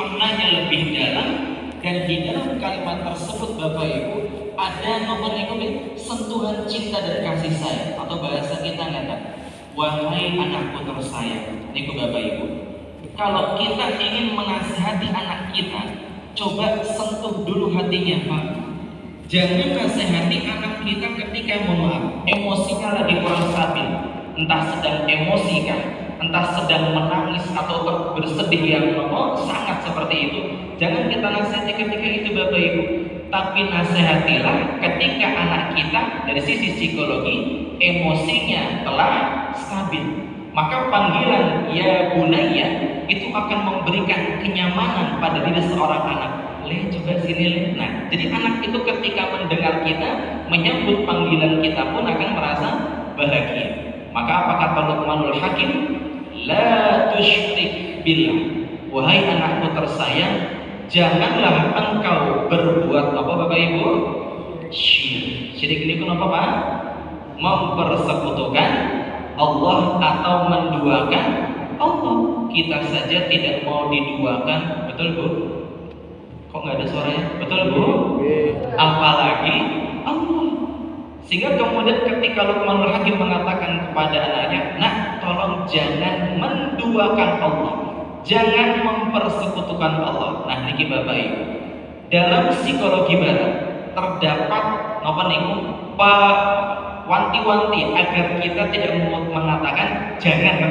maknanya lebih dalam, dan di dalam kalimat tersebut Bapak Ibu ada nomor ekonomi sentuhan cinta dan kasih sayang, atau bahasa kita kata, wahai anakku tersayang. Niku Bapak Ibu, kalau kita ingin menasihati anak kita, coba sentuh dulu hatinya Pak. Jangan nasihati anak kita ketika mohon emosinya lagi kurang stabil, entah sedang emosi kan, entah sedang menangis atau bersedih yang sangat seperti itu. Jangan kita nasihati ketika itu Bapak Ibu, tapi nasihatilah ketika anak kita dari sisi psikologi emosinya telah stabil. Maka panggilan ya bunaya itu akan memberikan kenyamanan pada diri seorang anak. Le, coba sini le. Nah, jadi anak itu ketika mendengar kita, menyambut panggilan kita pun akan merasa bahagia. Maka apa kata Luqmanul Hakim? La tusyrik billah. Wahai anakku tersayang, janganlah engkau berbuat apa Bapak Ibu? Syirik. Syirik ini kenapa Pak? Mempersekutukan Allah atau menduakan Allah. Kita saja tidak mau diduakan, betul Bu? Kok nggak ada suaranya? Betul Bu? Apalagi Allah. Sehingga kemudian ketika Luqmanul Hakim mengatakan kepada anaknya, nak tolong jangan menduakan Allah, jangan mempersekutukan Allah. Nah niki Bapak Ibu, dalam psikologi barat terdapat napa niku wanti-wanti agar kita tidak mengatakan jangan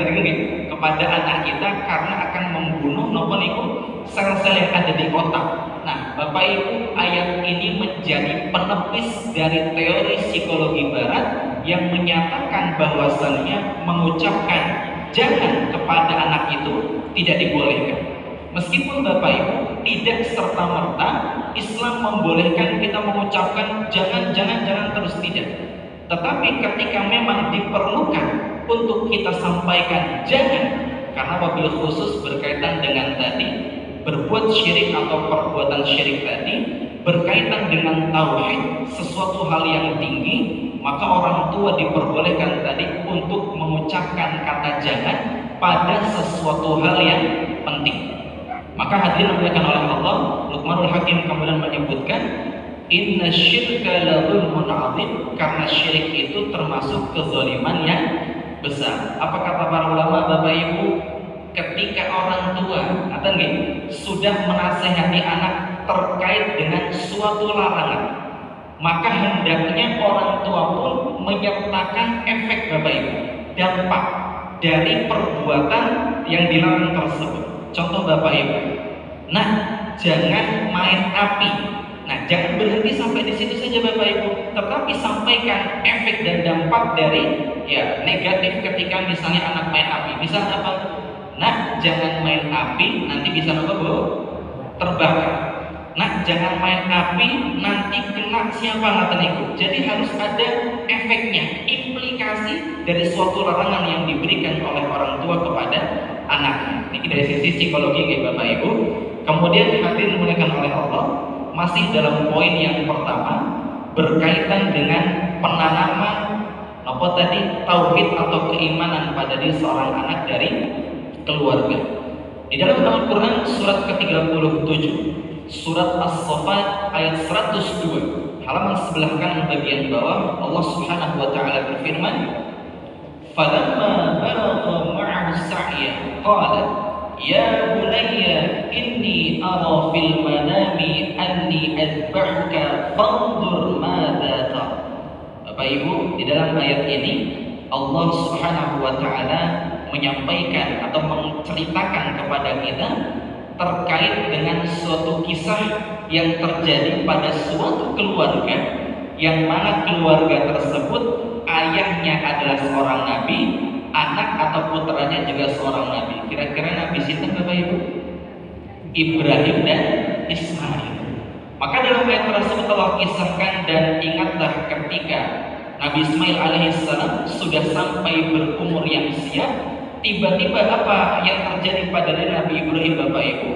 kepada anak kita, karena akan membunuh napa niku sel-sel yang ada di otak. Nah Bapak Ibu, ayat ini menjadi penepis dari teori psikologi barat yang menyatakan bahwasannya mengucapkan jangan kepada anak itu tidak dibolehkan. Meskipun Bapak Ibu tidak serta-merta Islam membolehkan kita mengucapkan jangan terus, tidak. Tetapi ketika memang diperlukan untuk kita sampaikan jangan, karena wabil khusus berkaitan dengan tadi berbuat syirik atau perbuatan syirik tadi berkaitan dengan tauhid, sesuatu hal yang tinggi, maka orang tua diperbolehkan tadi untuk mengucapkan kata jangan pada sesuatu hal yang penting. Maka hadirin dimuliakan oleh Allah, Luqmanul Hakim kemudian menyebutkan inna syirka la dzulmun 'adzim, karena syirik itu termasuk kezaliman yang besar. Apa kata para ulama Bapak Ibu? Ketika orang tua atau sudah menasehati anak terkait dengan suatu larangan, maka hendaknya orang tua pun menyertakan efek Bapak Ibu, dampak dari perbuatan yang dilarang tersebut. Contoh Bapak Ibu, nah jangan main api. Nah jangan berhenti sampai di situ saja Bapak Ibu, tetapi sampaikan efek dan dampak dari negatif ketika misalnya anak main api. Misalnya apa? Nah jangan main api, nanti bisa apa Bu? Terbakar. Nah jangan main api, nanti kena siapa ngateniku. Jadi harus ada efeknya, implikasi dari suatu larangan yang diberikan oleh orang tua kepada anaknya. Ini dari sisi psikologi ya Bapak Ibu. Kemudian hadirin dimuliakan oleh Allah, masih dalam poin yang pertama berkaitan dengan penanaman apa tadi, tauhid atau keimanan pada diri seorang anak dari keluarga. Di dalam Al-Quran surat ke-37, surat As-Saffat ayat 102, halaman sebelah kanan bagian bawah, Allah Subhanahu wa taala berfirman, "Falamma balagha ma'ahu as-sa'ya qala ya bunayya inni ara fil manami anni adbahuka fanzur madza tara." Bapak Ibu, di dalam ayat ini Allah Subhanahu wa taala menyampaikan atau menceritakan kepada kita terkait dengan suatu kisah yang terjadi pada suatu keluarga, yang mana keluarga tersebut ayahnya adalah seorang nabi, anak atau putranya juga seorang nabi. Kira-kira nabi sinten Bapak Ibu? Ibrahim dan Ismail. Maka dalam ayat tersebut Allah kisahkan, dan ingatlah ketika Nabi Ismail alaihissalam sudah sampai berumur yang siap, tiba-tiba apa yang terjadi pada Nabi Ibrahim Bapak Ibu?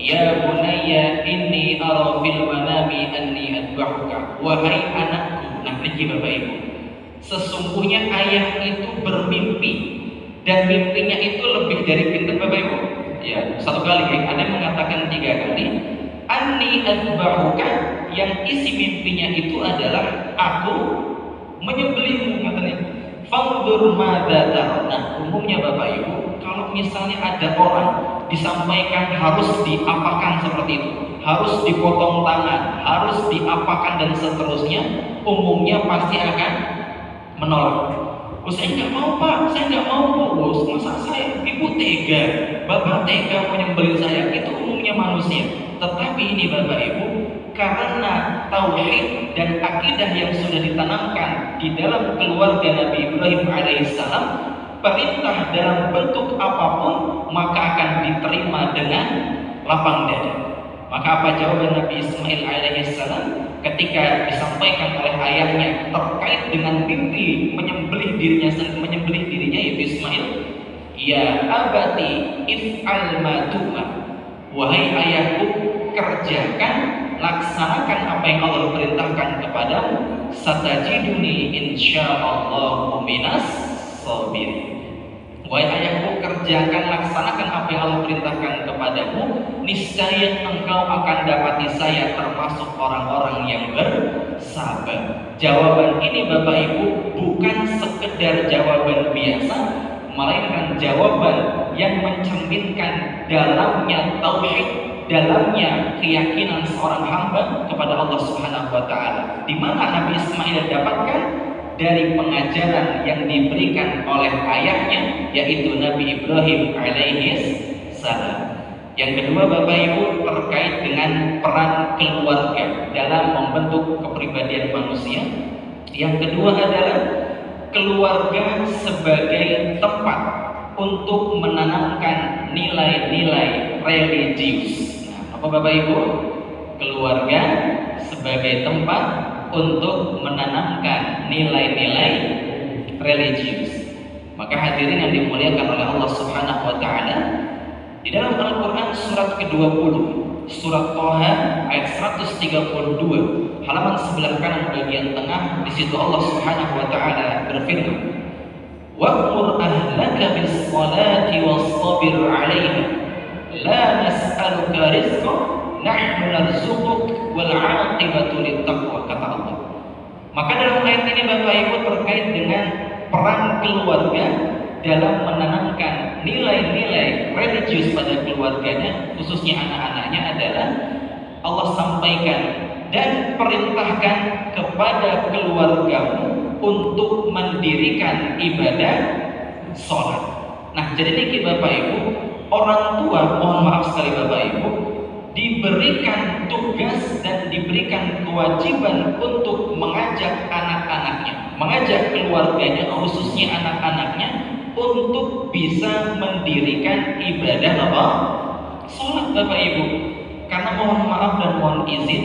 Ya bunayya inni ara fil manami anni adbahuka. Wahai anakku, nah ini Bapak Ibu, sesungguhnya ayah itu bermimpi, dan mimpinya itu lebih dari pintar Bapak Ibu. Ya, satu kali ya. Ada yang mengatakan 3 kali. Anni adbahuka, yang isi mimpinya itu adalah aku menyembelihmu katanya. Fanzur madza tara. Nah, umumnya Bapak Ibu, kalau misalnya ada orang disampaikan harus diapakan seperti itu, harus dipotong tangan, harus diapakan dan seterusnya, umumnya pasti akan menolak. Oh, saya nggak mau Pak, saya nggak mau bos, masa saya, ibu tega, bapak tega menyembelih saya, itu umumnya manusia. Tetapi ini Bapak Ibu, karena tauhid dan akidah yang sudah ditanamkan di dalam keluarga Nabi Ibrahim alaihissalam, perintah dalam bentuk apapun maka akan diterima dengan lapang dada. Maka apa jawaban Nabi Ismail alaihissalam ketika disampaikan oleh ayahnya terkait dengan mimpi menyembelih dirinya yaitu Ismail? Ya abati if'al ma tu'mar. Wahai ayahku, kerjakan, laksanakan apa yang Allah perintahkan kepadamu. Satajiduni insyaallahu minas sabirin. Wahai ayahku, kerjakan, laksanakan apa yang Allah perintahkan kepadamu, niscaya engkau akan dapati saya termasuk orang-orang yang bersabar. Jawaban ini Bapak Ibu bukan sekedar jawaban biasa, melainkan jawaban yang mencerminkan dalamnya tauhid, dalamnya keyakinan seorang hamba kepada Allah Subhanahu wa taala. Di mana Nabi Ismail dapatkan? Dari pengajaran yang diberikan oleh ayahnya, yaitu Nabi Ibrahim alaihissalam. Yang kedua Bapak Ibu, terkait dengan peran keluarga dalam membentuk kepribadian manusia. Yang kedua adalah keluarga sebagai tempat untuk menanamkan nilai-nilai religius. Nah, apa Bapak Ibu? Keluarga sebagai tempat untuk menanamkan nilai-nilai religius. Maka hadirin yang dimuliakan oleh Allah Subhanahu wa taala, di dalam Al-Qur'an surat ke-20, surat Thaha ayat 132, halaman sebelah kanan bagian tengah, di situ Allah Subhanahu wa taala berfirman, "Wa'mur ahlaka bis-shalati wastabir 'alaiha, la nas'aluka rizqan, nahnu narzuquk wal 'aqibatu lit-taqwa," kata Allah. Maka dalam ayat ini Bapak Ibu terkait dengan peran keluarga dalam menanamkan nilai-nilai religius pada keluarganya, khususnya anak-anaknya, adalah Allah sampaikan dan perintahkan kepada keluargamu untuk mendirikan ibadah sholat. Nah, jadi ini Bapak Ibu, orang tua, mohon maaf sekali Bapak Ibu, diberikan tugas dan diberikan kewajiban untuk mengajak anak-anaknya, mengajak keluarganya, khususnya anak-anaknya, untuk bisa mendirikan ibadah apa? Sholat Bapak Ibu. Karena mohon maaf dan mohon izin,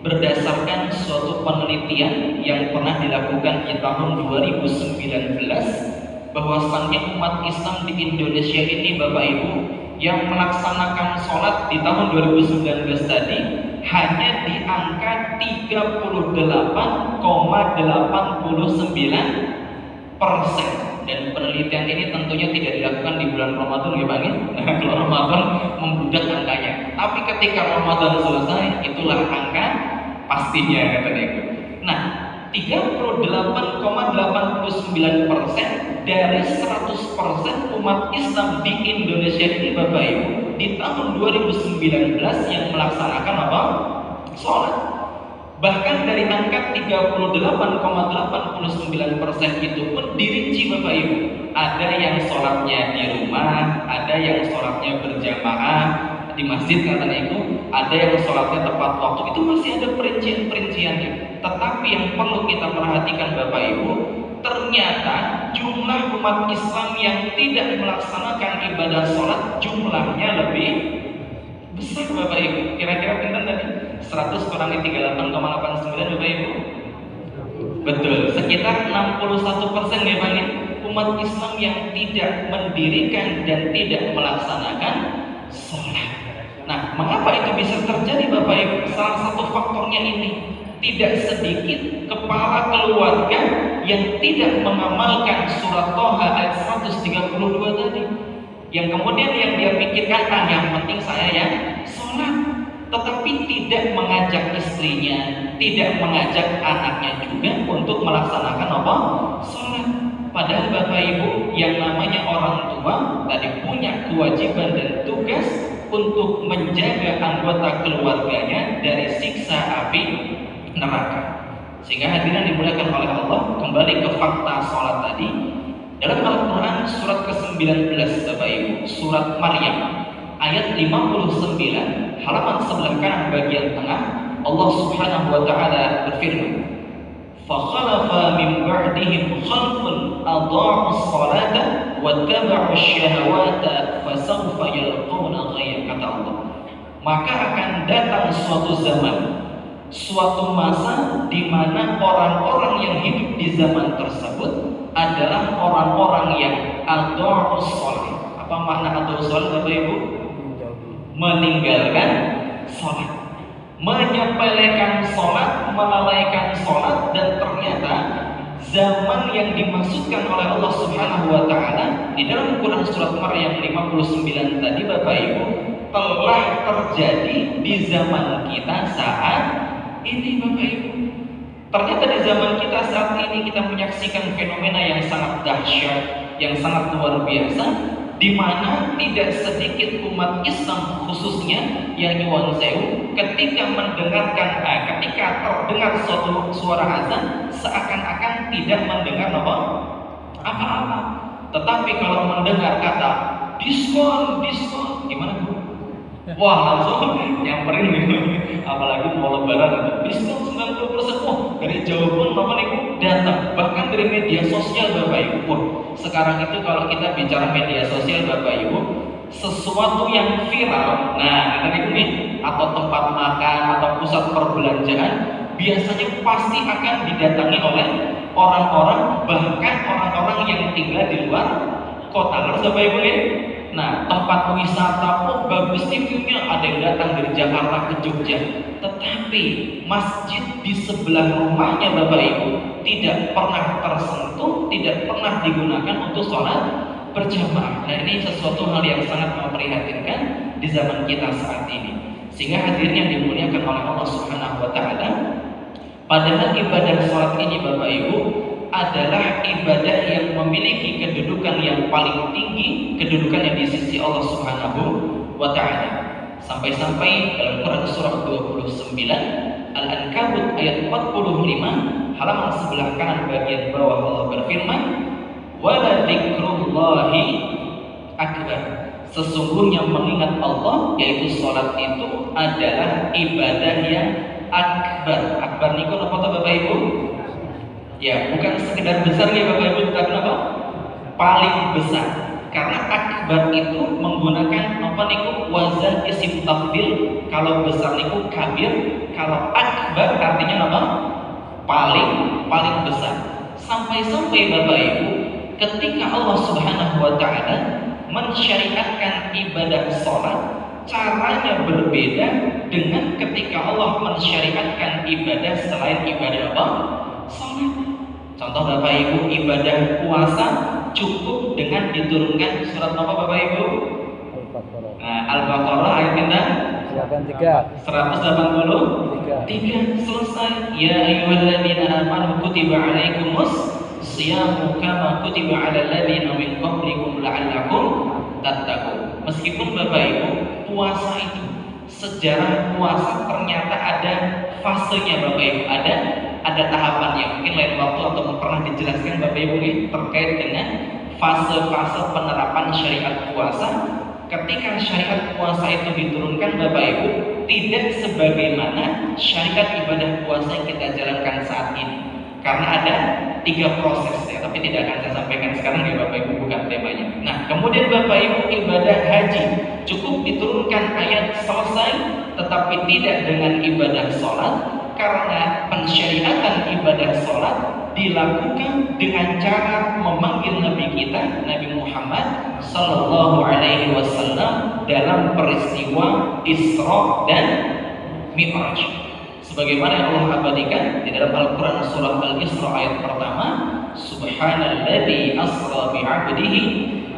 berdasarkan suatu penelitian yang pernah dilakukan di tahun 2019, bahwasannya umat Islam di Indonesia ini Bapak Ibu yang melaksanakan sholat di tahun 2019 tadi hanya di angka 38,89%. Dan penelitian ini tentunya tidak dilakukan di bulan Ramadan ya Bang. Nah, kalau Ramadan membludak angkanya, tapi ketika Ramadan selesai itulah angka pastinya katanya itu. Nah, 38,89% dari 100% umat Islam di Indonesia ini Bapak Ibu di tahun 2019 yang melaksanakan apa? Sholat. Bahkan dari angka 38,89% itu pun dirinci Bapak Ibu. Ada yang sholatnya di rumah, ada yang sholatnya berjamaah di masjid katanya itu, ada yang sholatnya tepat waktu. Itu masih ada perincian-perinciannya. Tetapi yang perlu kita perhatikan Bapak Ibu, ternyata jumlah umat Islam yang tidak melaksanakan ibadah sholat jumlahnya lebih besar Bapak Ibu. Kira-kira pintar tadi? 100 kurangi 38,89 Bapak Ibu? Betul, sekitar 61% ya Bang ya, umat Islam yang tidak mendirikan dan tidak melaksanakan sholat. Nah, mengapa itu bisa terjadi Bapak Ibu? Salah satu faktornya ini, tidak sedikit kepala keluarga yang tidak mengamalkan surat Thaha ayat 132 tadi, yang kemudian yang dia pikirkan yang penting saya ya sholat, tetapi tidak mengajak istrinya, tidak mengajak anaknya juga untuk melaksanakan apa? Sholat. Padahal Bapak Ibu, yang namanya orang tua tadi punya kewajiban dan tugas untuk menjaga anggota keluarganya dari siksa api neraka. Sehingga hadirin dimuliakan oleh Allah, kembali ke fakta sholat tadi. Dalam Al-Quran surat ke-19 Bapak Ibu, surat Maryam ayat 59 halaman sebelah kanan bagian tengah, Allah Subhanahu wa taala berfirman, "Fakhalafa min ba'dihim khalfun adha'u as-salata wattaba'u asy-syahawata fasawfa yalqawna ghayya," kata Allah. Maka akan datang suatu zaman, suatu masa di mana orang-orang yang hidup di zaman tersebut adalah orang-orang yang adha'u as-salat. Apa makna adha'u as-salat Bapak Ibu? Meninggalkan sholat, menyepelekan sholat, melalaikan sholat. Dan ternyata zaman yang dimaksudkan oleh Allah Subhanahu wa taala di dalam Quran surat Maryam 59 tadi Bapak Ibu telah terjadi di zaman kita saat ini Bapak Ibu. Ternyata di zaman kita saat ini kita menyaksikan fenomena yang sangat dahsyat, yang sangat luar biasa, di mana tidak sedikit umat Islam khususnya yang nyuwun sewu ketika mendengarkan ketika terdengar suatu suara azan seakan-akan tidak mendengar apa-apa. Tetapi kalau mendengar kata diskon, gimana Bu? Wah, langsung nyamperin gitu. Apalagi mau lebaran, diskon 90%. Wah, dari Jawa pun Bapak Ibu datang. Bahkan dari media sosial Bapak Ibu. Wah, sekarang itu kalau kita bicara media sosial Bapak Ibu, sesuatu yang viral, nah kita ini atau tempat makan atau pusat perbelanjaan biasanya pasti akan didatangi oleh orang-orang, bahkan orang-orang yang tinggal di luar kota. Harus Bapak Ibu ya. Nah, tempat wisata, oh bagus nih viewnya, ada yang datang dari Jakarta ke Jogja. Tetapi masjid di sebelah rumahnya Bapak Ibu tidak pernah tersentuh, tidak pernah digunakan untuk sholat berjamaah. Nah, ini sesuatu hal yang sangat memprihatinkan di zaman kita saat ini. Sehingga hadirnya dimuliakan oleh Allah Subhanahu wa taala. Padahal ibadah sholat ini Bapak Ibu adalah ibadah yang memiliki kedudukan yang paling tinggi, kedudukan yang di sisi Allah Subhanahu wa taala. Sampai-sampai dalam Quran surah 29 Al-Ankabut ayat 45 halaman sebelah kanan bagian bawah Allah berfirman, "Wala dzikrullahi akbar." Sesungguhnya mengingat Allah, yaitu salat itu adalah ibadah yang akbar. Akbar niku napa Bapak Ibu? Ya, bukan sekedar besar ya Bapak Ibu, tapi apa? Paling besar. Karena akbar itu menggunakan apa niku wazan isim tafdil. Kalau besar niku kabir, kalau akbar artinya apa? Paling besar. Sampai-sampai Bapak Ibu, ketika Allah Subhanahu wa taala mensyariatkan ibadah sholat, caranya berbeda dengan ketika Allah mensyariatkan ibadah selain ibadah apa? Sholat. Contoh Bapak Ibu, ibadah puasa cukup dengan diturunkan surat apa Bapak Ibu? Nah, Al-Baqarah ayat kita 183 selesai. Ya ayyuhalladzina amanu kutiba alaikumus siyamu kama kutiba alal ladzina min qablikum la'allakum tattaqun. Meskipun Bapak Ibu puasa itu, sejarah puasa ternyata ada fasenya Bapak Ibu, ada tahapannya. Mungkin lain waktu atau pernah dijelaskan Bapak Ibu terkait dengan fase-fase penerapan syariat puasa. Ketika syariat puasa itu diturunkan Bapak Ibu, tidak sebagaimana syariat ibadah puasa yang kita jalankan saat ini. Karena ada 3 proses ya, tapi tidak akan saya sampaikan sekarang ya Bapak Ibu, bukan temanya. Nah, kemudian Bapak Ibu ibadah haji cukup diturunkan ayat selesai, tetapi tidak dengan ibadah sholat, karena pensyariatan ibadah sholat dilakukan dengan cara memanggil Nabi kita, Nabi Muhammad Sallallahu Alaihi Wasallam dalam peristiwa Isra dan Mi'raj. Sebagaimana yang Allah abadikan di dalam Al-Quran surah Al-Isra ayat pertama, Subhanalladzi asra bi'abdihi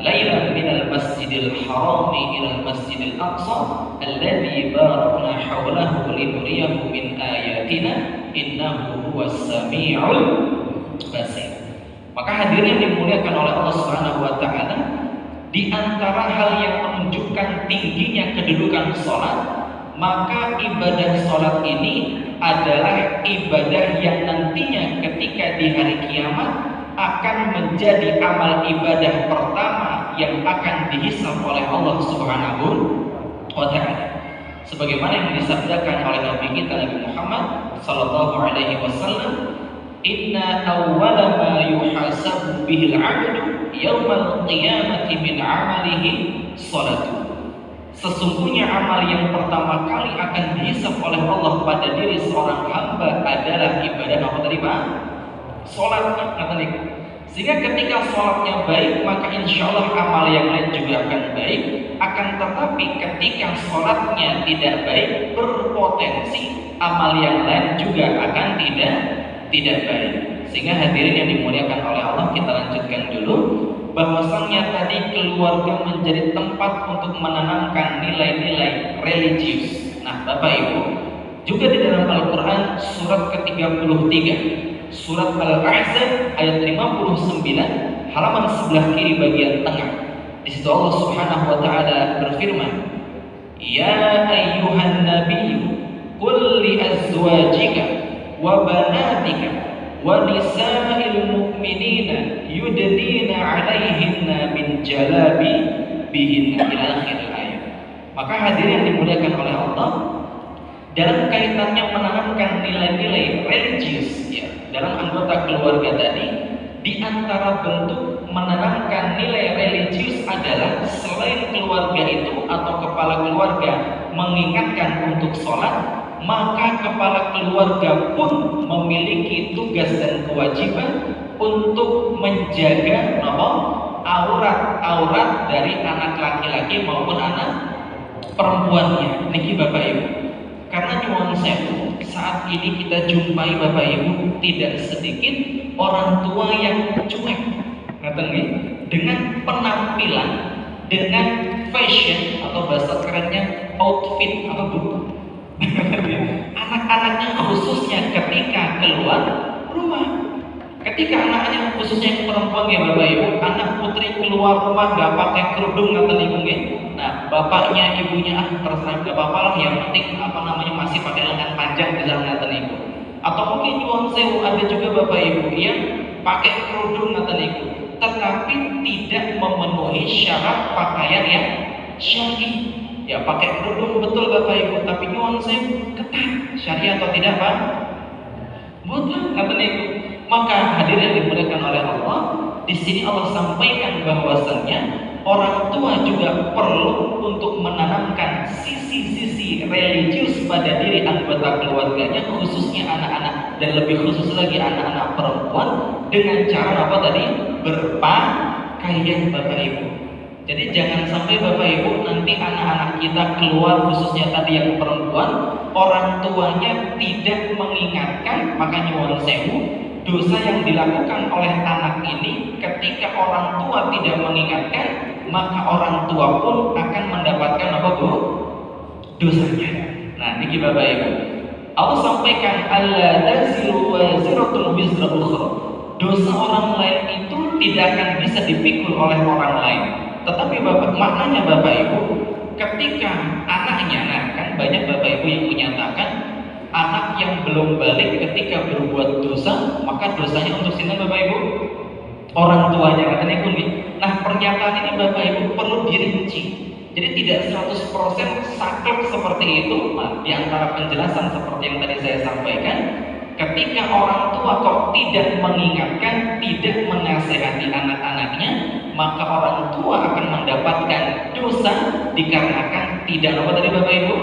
lailan minal masjidil harami ilal masjidil aqsa alladzi barakna hawlahu linuriyahu min ayatina innahu huwas samiul basir. Maka hadirin yang dimuliakan oleh Allah Subhanahu wa taala, di antara hal yang menunjukkan tingginya kedudukan sholat, maka ibadah sholat ini adalah ibadah yang nantinya ketika di hari kiamat akan menjadi amal ibadah pertama yang akan dihisab oleh Allah Subhanahu wa taala. Sebagaimana yang disabdakan oleh Nabi kita Nabi Muhammad sallallahu alaihi wasallam, inna awwala ma yuhasabu bihil 'abdu yaumal qiyamati min 'amalihi salatu. Sesungguhnya amal yang pertama kali akan dihisab oleh Allah pada diri seorang hamba adalah ibadah apa tadi Pak? Salat, kata nih. Sehingga ketika salatnya baik, maka insya Allah amal yang lain juga akan baik. Akan tetapi ketika salatnya tidak baik, berpotensi amal yang lain juga akan tidak baik. Sehingga hadirin yang dimuliakan oleh Allah, kita lanjutkan dulu bahwasannya tadi keluarga menjadi tempat untuk menanamkan nilai-nilai religius. Nah, Bapak Ibu, juga di dalam Al-Qur'an surat ke-33, surat Al-Ahzab ayat 59, halaman sebelah kiri bagian tengah. Di situ Allah Subhanahu wa taala berfirman, "Ya ayyuhan nabiyyu qul li azwajika wa banatika wa nisa'il mu'minina yudnina 'alaihinna min jalabibihinna ila akhir ayat." Maka hadirin yang dimuliakan oleh Allah, dalam kaitannya menanamkan nilai-nilai religius ya dalam anggota keluarga tadi, di antara bentuk menanamkan nilai religius adalah selain keluarga itu atau kepala keluarga mengingatkan untuk sholat, maka kepala keluarga pun memiliki tugas dan kewajiban untuk menjaga aurat-aurat dari anak laki-laki maupun anak perempuannya. Niki Bapak Ibu, karena nyuwun sewu, saat ini kita jumpai Bapak Ibu tidak sedikit orang tua yang cuek, dengan penampilan, dengan fashion atau bahasa kerennya outfit apa Bu? Anak-anaknya khususnya ketika keluar rumah, ketika anaknya khususnya yang perempuan ya Bapak Ibu, anak putri keluar rumah gak pakai kerudung kata ibu ya. Nah, bapaknya ibunya terserah gak apa-apa lah, yang penting masih pakai lengan panjang di dalam kata ibu. Atau mungkin nyuwun sewu, ada juga Bapak Ibu yang pakai kerudung kata ibu, tetapi tidak memenuhi syarat pakaian yang syar'i. Ya pakai kerudung betul Bapak Ibu, tapi nyuwun sewu ketat, syariat atau tidak Pak? Betul kata ibu. Maka hadirin dimuliakan oleh Allah, di sini Allah sampaikan bahwasannya orang tua juga perlu untuk menanamkan sisi-sisi religius pada diri anggota keluarganya, khususnya anak-anak dan lebih khusus lagi anak-anak perempuan, dengan cara apa tadi? Berpakaian Bapak Ibu. Jadi jangan sampai Bapak Ibu nanti anak-anak kita keluar, khususnya tadi yang perempuan, orang tuanya tidak mengingatkan, maka nyuwun sewu, dosa yang dilakukan oleh anak ini ketika orang tua tidak mengingatkan, maka orang tua pun akan mendapatkan apa Bu? Dosanya. Nah, niki Bapak Ibu, Allah sampaikan alla taziru waziratun wizra ukhra. Dosa orang lain itu tidak akan bisa dipikul oleh orang lain. Tetapi maknanya Bapak Ibu, ketika anaknya, nah kan banyak Bapak Ibu yang menyatakan anak yang belum balik ketika berbuat dosa, maka dosanya untuk sini Bapak Ibu orang tuanya katanya kundi. Nah, pernyataan ini Bapak Ibu perlu dirinci. Jadi tidak 100% saklek seperti itu. Nah, di antara penjelasan seperti yang tadi saya sampaikan, ketika orang tua kok tidak mengingatkan, tidak menasehati anak-anaknya, maka orang tua akan mendapatkan dosa dikarenakan tidak apa tadi Bapak Ibu?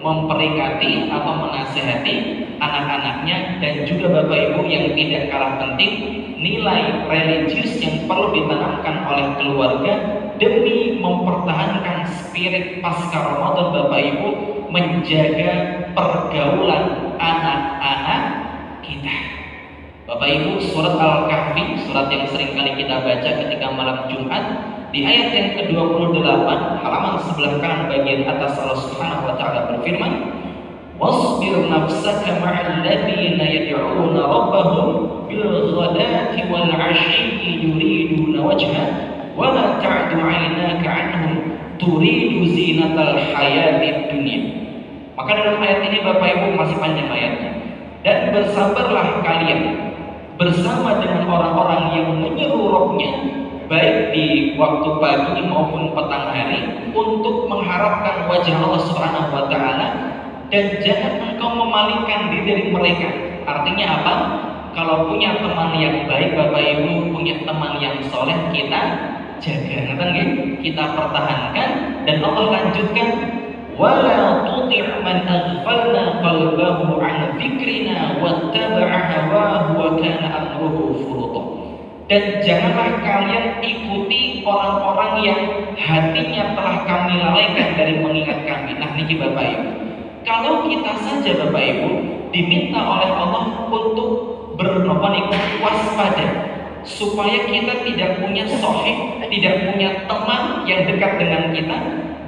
Memperingati atau menasehati anak-anaknya. Dan juga Bapak Ibu yang tidak kalah penting, nilai religius yang perlu ditanamkan oleh keluarga demi mempertahankan spirit pasca Ramadan Bapak Ibu, menjaga pergaulan anak-anak kita. Bapak Ibu, surat Al-Kahfi, surat yang sering kali kita baca ketika malam Jumat, Di ayat yang ke-28 halaman sebelah kanan bagian atas, Allah Subhanahu wa taala berfirman, "Wasbir nafsaka ma'al ladzina yad'una rabbahum bil ghadati wal 'ashyi yuriduna wajha wa la ta'du 'ainaka 'anhum turidu zinatal hayatid dunya." Maka dalam ayat ini Bapak Ibu masih panjang ayatnya. Dan bersabarlah kalian bersama dengan orang-orang yang menyeru rohnya baik di waktu pagi maupun petang hari untuk mengharapkan wajah Allah Subhanahu wa taala, dan jangan engkau memalingkan diri dari mereka. Artinya apa? Kalau punya teman yang baik Bapak Ibu, punya teman yang soleh, kita jaga, kita pertahankan. Dan Allah lanjutkan, wala tuti' man aghfalna qalbahu an dzikrina wattaba'a hawahu wa kana amruhu furuta. Dan janganlah kalian ikuti orang-orang yang hatinya telah kami lalaikan dari mengingat kami. Nah niki Bapak Ibu, kalau kita saja Bapak Ibu diminta oleh Allah untuk waspada supaya kita tidak punya sohib, tidak punya teman yang dekat dengan kita,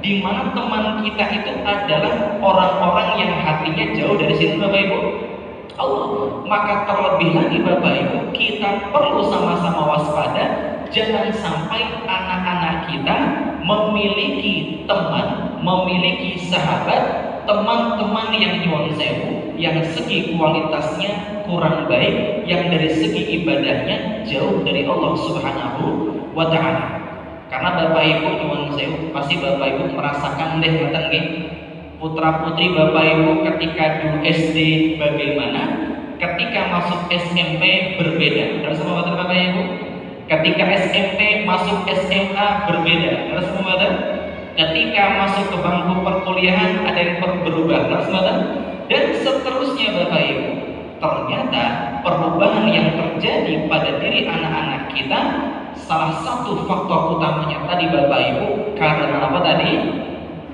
di mana teman kita itu adalah orang-orang yang hatinya jauh dari situ Bapak Ibu, Allah. Maka terlebih lagi Bapak Ibu, kita perlu sama-sama waspada, jangan sampai anak-anak kita memiliki teman, memiliki sahabat, teman-teman yang nyuwun sewu, yang segi kualitasnya kurang baik, yang dari segi ibadahnya jauh dari Allah Subhanahu wa taala. Karena Bapak Ibu nyuwun sewu, pasti Bapak Ibu merasakan deh ngoten nggih. Putra-putri Bapak Ibu ketika dulu SD bagaimana, ketika masuk SMP berbeda. Terus sama Bapak Ibu, ketika SMP masuk SMA berbeda. Terus sama ketika masuk ke bangku perkuliahan ada yang berubah, dan seterusnya Bapak Ibu. Ternyata perubahan yang terjadi pada diri anak-anak kita, salah satu faktor utamanya tadi Bapak Ibu karena apa tadi?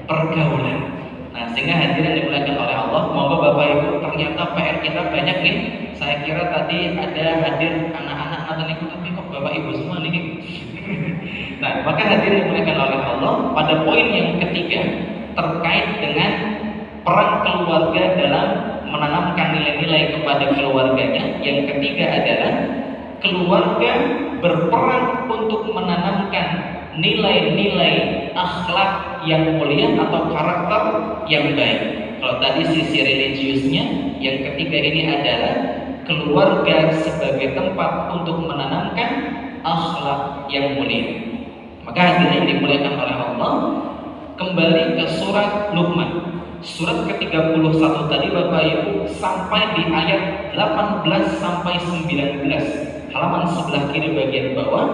Pergaulan. Nah sehingga hadirin dimuliakan oleh Allah, moga Bapak Ibu ternyata PR kita banyak nih. Saya kira tadi ada hadir anak-anak atau ikut, tapi kok Bapak Ibu semua nih. Nah, maka hadirin dimuliakan oleh Allah, pada poin yang ketiga terkait dengan peran keluarga dalam menanamkan nilai-nilai kepada keluarganya. Yang ketiga adalah keluarga berperan untuk menanamkan nilai-nilai akhlak yang mulia atau karakter yang baik. Kalau tadi sisi religiusnya, yang ketiga ini adalah keluarga sebagai tempat untuk menanamkan akhlak yang mulia. Maka hadirin dimuliakan oleh Allah, kembali ke surat Luqman, surat ke-31 tadi Bapak Ibu, sampai di ayat 18 sampai 19, halaman sebelah kiri bagian bawah.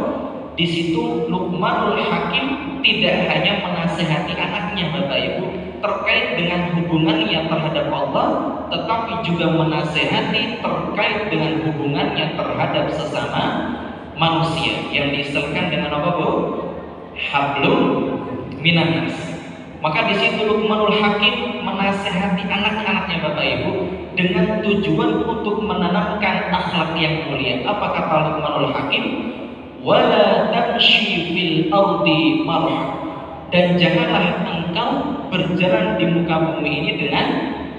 Di situ Luqmanul Hakim tidak hanya menasihati anaknya Bapak Ibu terkait dengan hubungannya terhadap Allah, tetapi juga menasihati terkait dengan hubungannya terhadap sesama manusia yang diistilahkan dengan apa Bu? Hablum minan nas. Maka di situ Luqmanul Hakim menasihati anak-anaknya Bapak Ibu dengan tujuan untuk menanamkan akhlak yang mulia. Apa kata Luqmanul Hakim? Wala tamshi fil ardi marha. Dan janganlah engkau berjalan di muka bumi ini dengan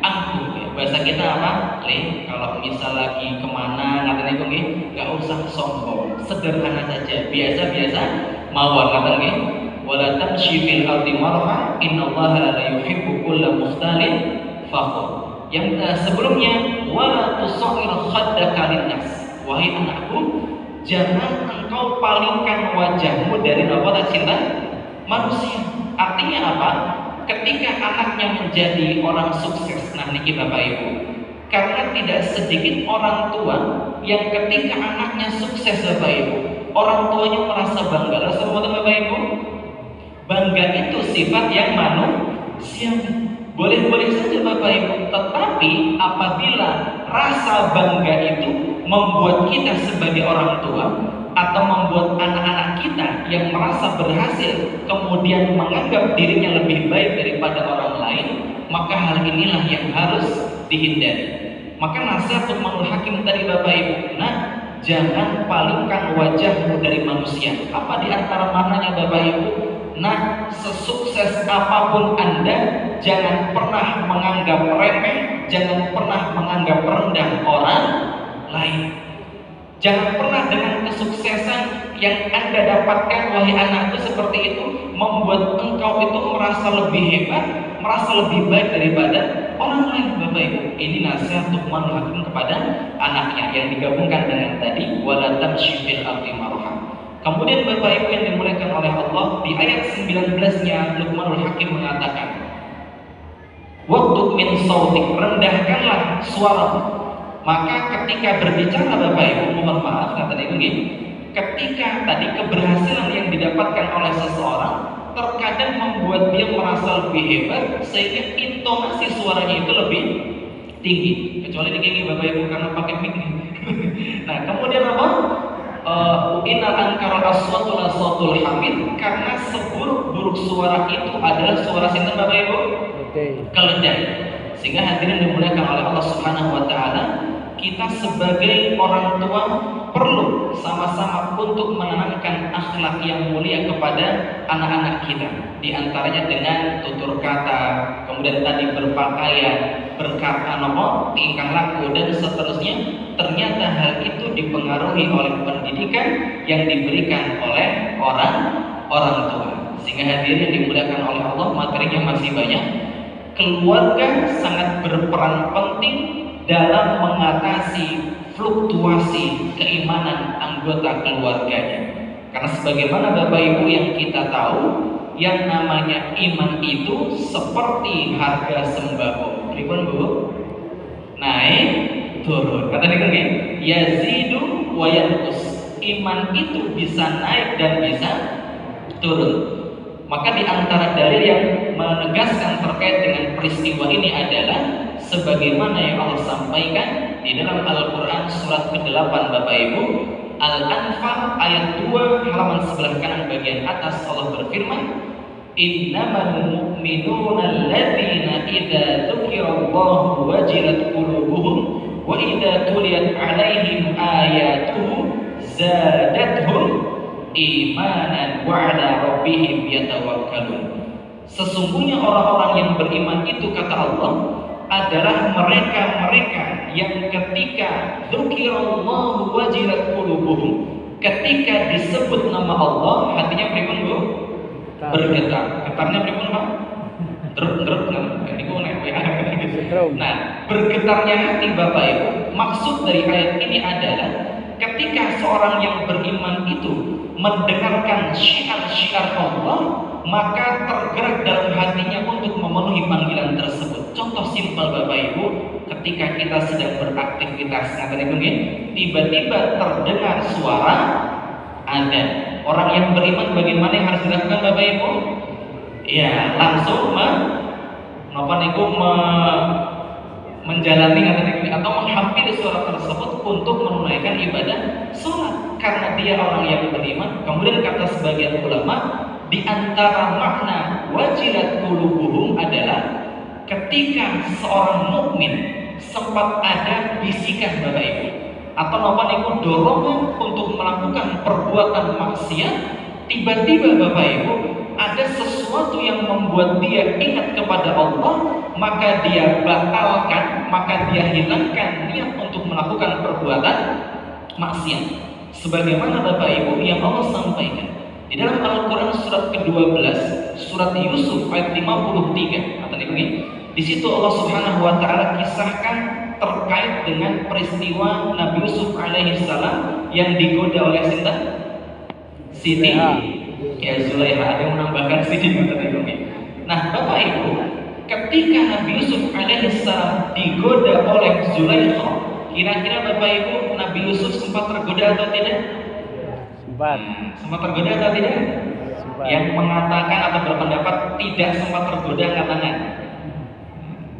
angkuh. Bahasa kita apa? Kalau misal lagi kemana ngatain nggih, enggak usah sombong, sederhana saja, biasa-biasa mawon ngaten nggih. Wala tamshi fil ardi marha, innallaha la yuhibbu kulla mukhtalin fakhur. Yang sebelumnya, wala tusair khaddaka linnas. Wahai anakku, jangan engkau palingkan wajahmu dari apa cinta manusia. Artinya apa? Ketika anaknya menjadi orang sukses, nah niki Bapak Ibu, karena tidak sedikit orang tua yang ketika anaknya sukses Bapak Ibu, orang tuanya merasa bangga. Semua Bapak Ibu, bangga itu sifat yang manusia. Boleh-boleh saja Bapak Ibu, tetapi apabila rasa bangga itu membuat kita sebagai orang tua atau membuat anak-anak kita yang merasa berhasil kemudian menganggap dirinya lebih baik daripada orang lain, maka hal inilah yang harus dihindari. Maka nasihat Luqmanul Hakim tadi Bapak Ibu, nah jangan palingkan wajahmu dari manusia. Apa di antara maknanya Bapak Ibu? Nah, sesukses apapun Anda, jangan pernah menganggap remeh, jangan pernah menganggap rendah orang lain. Jangan pernah dengan kesuksesan yang Anda dapatkan, wahai anakku, seperti itu membuat engkau itu merasa lebih hebat, merasa lebih baik daripada orang lain. Bapak Ibu, ini nasihat Luqmanul Hakim kepada anaknya yang digabungkan dengan tadi wala tamshi fil ardi marha. Kemudian Bapak Ibu yang dimuliakan oleh Allah, di ayat 19-nya Luqmanul Hakim mengatakan, "Waqtud min sautik", rendahkanlah suaramu. Maka ketika berbicara Bapak Ibu, mohon maaf kata ibu gini, ketika tadi keberhasilan yang didapatkan oleh seseorang terkadang membuat dia merasa lebih hebat sehingga intonasi suaranya itu lebih tinggi. Kecuali di gini Bapak Ibu karena pakai mic. Nah, kemudian apa? Innal ankaral aswatu la sautul hamid, karena seburuk-buruk suara itu adalah suara sinten Bapak Ibu? Keledai. Sehingga hadirin dimuliakan oleh Allah Subhanahu wa taala, kita sebagai orang tua perlu sama-sama untuk menanamkan akhlak yang mulia kepada anak-anak kita. Di antaranya dengan tutur kata, kemudian tadi berpakaian, berkata nomor, tingkah laku, dan seterusnya. Ternyata hal itu dipengaruhi oleh pendidikan yang diberikan oleh orang tua. Sehingga hadirin dimuliakan oleh Allah, materinya masih banyak. Keluarga sangat berperan penting dalam mengatasi fluktuasi keimanan anggota keluarganya. Karena sebagaimana Bapak Ibu yang kita tahu, yang namanya iman itu seperti harga sembako. Pripun Bu? Naik, turun. Kata dia kan, yazidu wa yanqus. Iman itu bisa naik dan bisa turun. Maka di antara dalil yang menegaskan terkait dengan peristiwa ini adalah sebagaimana yang Allah sampaikan di dalam Al-Quran surat ke-8 Bapak Ibu, Al-Anfal ayat 2 halaman sebelah kanan bagian atas, Allah berfirman, "Innamal mu'minuna alladzina idza dzukirallahu wajilat qulubuhum wa idza tuliyat 'alaihim ayatuhu zadatuhum imanan wa 'ala rabbihim yatawakkalun." Sesungguhnya orang-orang yang beriman itu, kata Allah, adalah mereka-mereka yang ketika dzukirallahu wajilat qulubuhum, ketika disebut nama Allah hatinya pripun Bu? Bergetar. Getarnya pripun Pak? Drep ini kok nek ya. Nah, bergetarnya hati Bapak Ibu, maksud dari ayat ini adalah ketika seorang yang beriman itu mendengarkan syiar-syiar Allah, maka tergerak dalam hatinya untuk memenuhi panggilan tersebut. Contoh simpel Bapak Ibu, ketika kita sedang beraktivitas, tiba-tiba terdengar suara adzan. Orang yang beriman bagaimana yang harus dilakukan Bapak Ibu? Ya, langsung menjalani atau menghampiri suara tersebut untuk menunaikan ibadah sholat, karena dia orang yang beriman. Kemudian kata sebagian ulama, di antara makna wajilat qulubuhum adalah ketika seorang mukmin sempat ada bisikan Bapak Ibu atau dorongan untuk melakukan perbuatan maksiat, tiba-tiba Bapak Ibu ada sesuatu yang membuat dia ingat kepada Allah, maka dia batalkan, maka dia hilangkan niat untuk melakukan perbuatan maksiat. Sebagaimana Bapak Ibu yang Allah sampaikan di dalam Al-Quran surat ke-12, surat Yusuf ayat 53, kata ini, di situ Allah Subhanahu wa taala kisahkan terkait dengan peristiwa Nabi Yusuf alaihi salam yang digoda oleh Siti ya Zulaiha. Ada yang menambahkan Siti, kata ini. Nah, Bapak Ibu, ketika Nabi Yusuf alaihi salam digoda oleh Zulaiha, kira-kira Bapak Ibu, Nabi Yusuf sempat tergoda atau tidak? Sempat tergoda atau tidak? Sempat. Yang mengatakan atau berpendapat tidak sempat tergoda angkat tangan.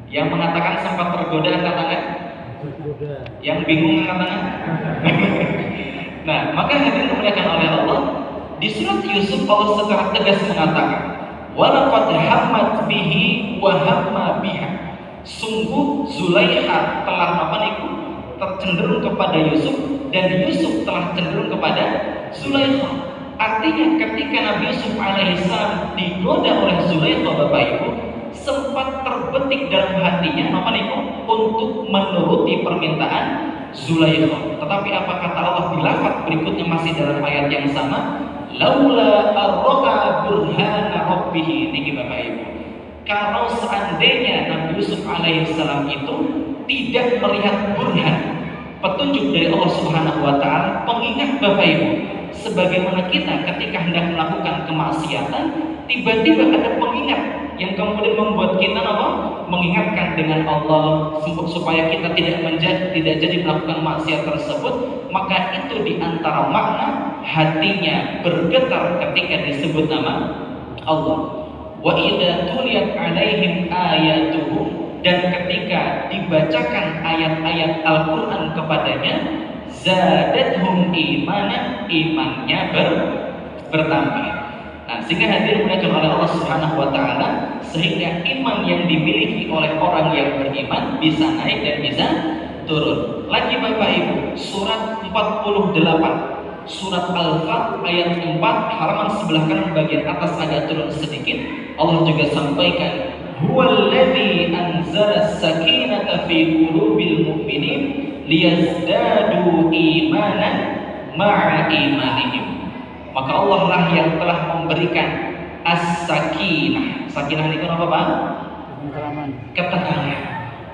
Yang mengatakan sempat tergoda angkat tangan. Yang bingung angkat tangan. Nah, maka hadirin dimuliakan oleh Allah, di surat Yusuf Allah secara tegas mengatakan, "Walaqad hammat bihi wa hamma biha." Sungguh Zulaiha telah tercenderung kepada Yusuf dan Yusuf telah cenderung kepada Zulaikha. Artinya ketika Nabi Yusuf alaihissalam digoda oleh Zulaikha, Bapak Ibu, sempat terbetik dalam hatinya apa niku untuk menuruti permintaan Zulaikha. Tetapi apa kata Allah di lafaz berikutnya masih dalam ayat yang sama, laula ar-ra'a burhana rabbih, niki Bapak Ibu. Kalau seandainya Nabi Yusuf alaihissalam itu tidak melihat burhan, petunjuk dari Allah Subhanahu wa taala, pengingat Bapak Ibu, sebagaimana kita ketika hendak melakukan kemaksiatan, tiba-tiba ada pengingat yang kemudian membuat kita mengingatkan dengan Allah supaya kita tidak jadi melakukan maksiat tersebut, maka itu diantara makna hatinya bergetar ketika disebut nama Allah. Wa idza tuliyat alaihim ayatuhu, dan ketika dibacakan ayat-ayat Al-Qur'an kepadanya, zadatuhum imanan, imannya bertambah. Nah, sehingga hadirin dimuliakan oleh Allah Subhanahu wa taala, sehingga iman yang dimiliki oleh orang yang beriman bisa naik dan bisa turun. Lagi Bapak Ibu, surat 48, surat Al-Fat ayat 4, halaman sebelah kanan bagian atas agak turun sedikit. Allah juga sampaikan, huwallazi anzala as-sakinata fi qulubil mu'minin liyazdadu imanan ma'a imanihim. Maka Allah lah yang telah memberikan as-sakinah. Sakinah itu apa Pak? Ketenangan.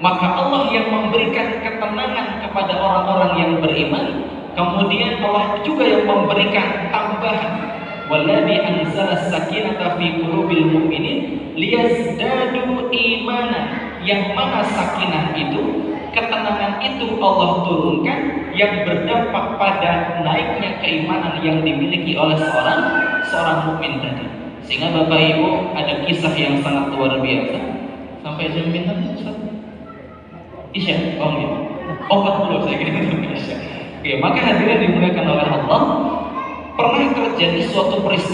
Maka Allah yang memberikan ketenangan kepada orang-orang yang beriman. Kemudian Allah juga yang memberikan tambahan, wallazi anzala as-sakinata fi qulubil mu'minin liyazdadu imanan, yang mana sakinah itu, ketenangan itu Allah turunkan yang berdampak pada naiknya keimanan yang dimiliki oleh seorang mukmin tadi. Sehingga Bapak Ibu, ada kisah yang sangat luar biasa. Sampai jam berapa Ustaz? Isya. Oh gitu. Oh 40 saya kira Isya. Oke, maka hadirin dimuliakan oleh Allah, pernah terjadi suatu peristiwa